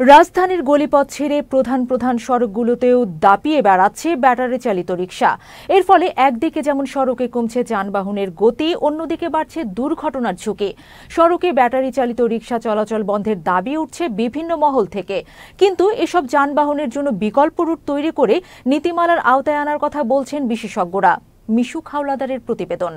রাজধানীর গলিপথ ছেড়ে প্রধান সড়কগুলোতেও দাপিয়ে বেড়াচ্ছে ব্যাটারি চালিত রিকশা। এর ফলে একদিকে যেমন সড়কে কমছে যানবাহনের গতি, অন্যদিকে বাড়ছে দুর্ঘটনার ঝুঁকি। সড়কে ব্যাটারি চালিত রিকশা চলাচল বন্ধের দাবি উঠছে বিভিন্ন মহল থেকে, কিন্তু এসব যানবাহনের জন্য বিকল্প রুট তৈরি করে নীতিমালার আওতায় আনার কথা বলছেন বিশেষজ্ঞরা। মিশু খাওলাদারের প্রতিবেদন।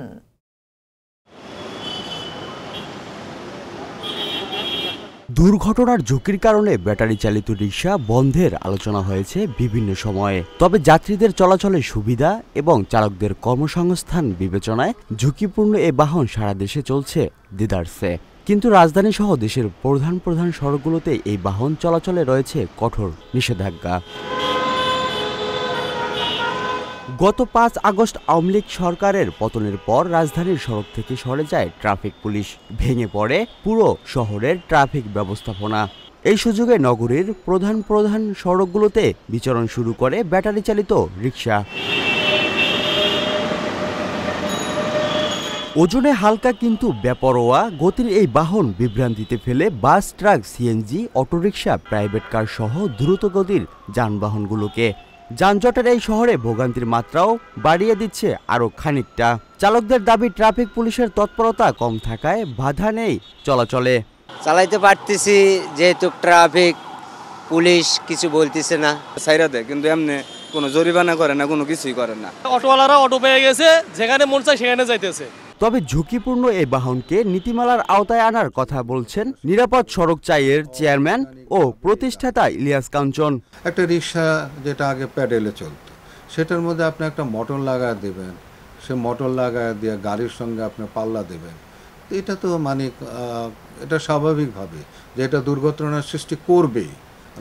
দুর্ঘটনার ঝুঁকির কারণে ব্যাটারি চালিত রিকশা বন্ধের আলোচনা হয়েছে বিভিন্ন সময়ে। তবে যাত্রীদের চলাচলের সুবিধা এবং চালকদের কর্মসংস্থান বিবেচনায় ঝুঁকিপূর্ণ এ বাহন সারা দেশে চলছে দ্বিধার্থে। কিন্তু রাজধানী সহ দেশের প্রধান সড়কগুলোতে এই বাহন চলাচলে রয়েছে কঠোর নিষেধাজ্ঞা। গত ৫ আগস্ট আওয়ামী লীগ সরকারের পতনের পর রাজধানীর সড়ক থেকে সরে যায় ট্রাফিক পুলিশ। ভেঙে পড়ে পুরো শহরের ট্রাফিক ব্যবস্থাপনা। এই সুযোগে নগরীর প্রধান সড়কগুলোতে বিচরণ শুরু করে ব্যাটারি চালিত রিকশা। ওজনে হালকা কিন্তু বেপরোয়া গতির এই বাহন বিভ্রান্তিতে ফেলে bus, truck, CNG, autorickshaw, private car সহ দ্রুতগতির যানবাহনগুলোকে। যানজটের এই শহরে ভোগান্তির মাত্রাও বাড়িয়ে দিচ্ছে আরও খানিকটা। চালকদের দাবি, ট্রাফিক পুলিশের তৎপরতা কম থাকায় বাধা নেই চলাচলে। চালাইতে পারতেছি যেহেতু ট্রাফিক পুলিশ কিছু বলতেছে না। সাইরা দেয় কিন্তু এমনি কোনো জরিমানা করে না, কোনো কিছুই করে না। অটোওয়ালারা অটো পেয়ে গেছে, যেখানে মন চায় সেখানে যাইতেছে। তবে ঝুঁকিপূর্ণ এই বাহনকে নীতিমালার আওতায় আনার কথা বলছেন নিরাপদ সড়ক চাইয়ের চেয়ারম্যান ও প্রতিষ্ঠাতা ইলিয়াস কাঞ্চন। একটা রিক্সা যেটা আগে প্যাডেলে চলত, সেটার মধ্যে আপনি একটা মোটর লাগায় দেবেন, সে মোটর লাগায় দিয়ে গাড়ির সঙ্গে আপনি পাল্লা দেবেন। এটা তো মানে এটা স্বাভাবিকভাবে যে এটা দুর্ঘটনার সৃষ্টি করবেই।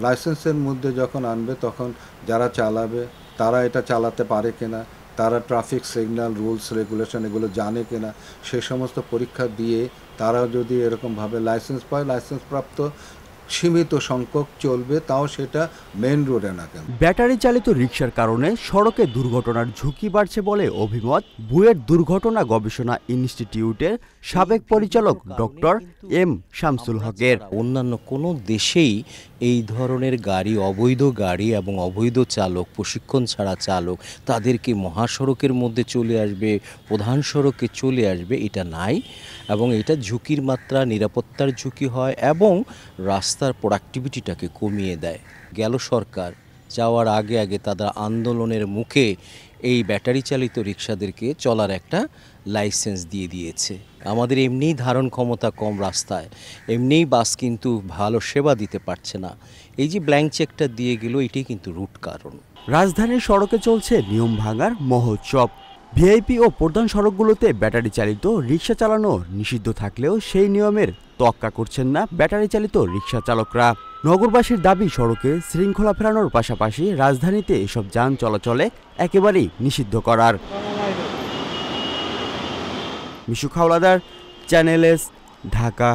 লাইসেন্সের মধ্যে যখন আনবে তখন যারা চালাবে তারা এটা চালাতে পারে কিনা, তারা ট্রাফিক সিগন্যাল, রুলস, রেগুলেশন এগুলো জানে কিনা, সে সমস্ত পরীক্ষা দিয়ে তারা যদি এরকমভাবে লাইসেন্স পায়, লাইসেন্স প্রাপ্ত সীমিত সংখ্যক চলবে, তাও সেটা মেইন রোডে না কেন। ব্যাটারি চালিত রিকশার কারণে সড়কে দুর্ঘটনার ঝুঁকি বাড়ছে বলে অভিমত বুয়েট দুর্ঘটনা গবেষণা ইনস্টিটিউটের সাবেক পরিচালক ডক্টর এম শামসুল হকের। অন্যান্য কোনো দেশেই এই ধরনের গাড়ি, অবৈধ গাড়ি এবং অবৈধ চালক, প্রশিক্ষণ ছাড়া চালক, তাদেরকে মহাসড়কের মধ্যে চলে আসবে, প্রধান সড়কে চলে আসবে, এটা নাই। এবং এটা ঝুঁকির মাত্রা, নিরাপত্তার ঝুঁকি হয় এবং রাস্তার প্রোডাক্টিভিটিটাকে কমিয়ে দেয়। গেল সরকার যাওয়ার আগে তাদের আন্দোলনের মুখে এই ব্যাটারি চালিত রিকশাদেরকে চলার একটা লাইসেন্স দিয়ে দিয়েছে। আমাদের এমনিই ধারণ ক্ষমতা কম রাস্তায়, এমনিই বাস কিন্তু ভালো সেবা দিতে পারছে না। এই যে ব্ল্যাঙ্ক চেকটা দিয়ে গেল, এটাই কিন্তু রুট কারণ। রাজধানীর সড়কে চলছে নিয়ম ভাঙার মহোৎসব। ভিআইপি ও প্রধান সড়কগুলোতে ব্যাটারি চালিত রিকশা চালানো নিষিদ্ধ থাকলেও সেই নিয়মের তোয়াক্কা করছেন না ব্যাটারি চালিত রিকশা চালকরা। নগরবাসীর দাবি, সড়কে শৃঙ্খলা ফেরানোর পাশাপাশি রাজধানীতে এসব যান চলাচলে একেবারেই নিষিদ্ধ করার। Mishu Khawladar, Channel S, Dhaka.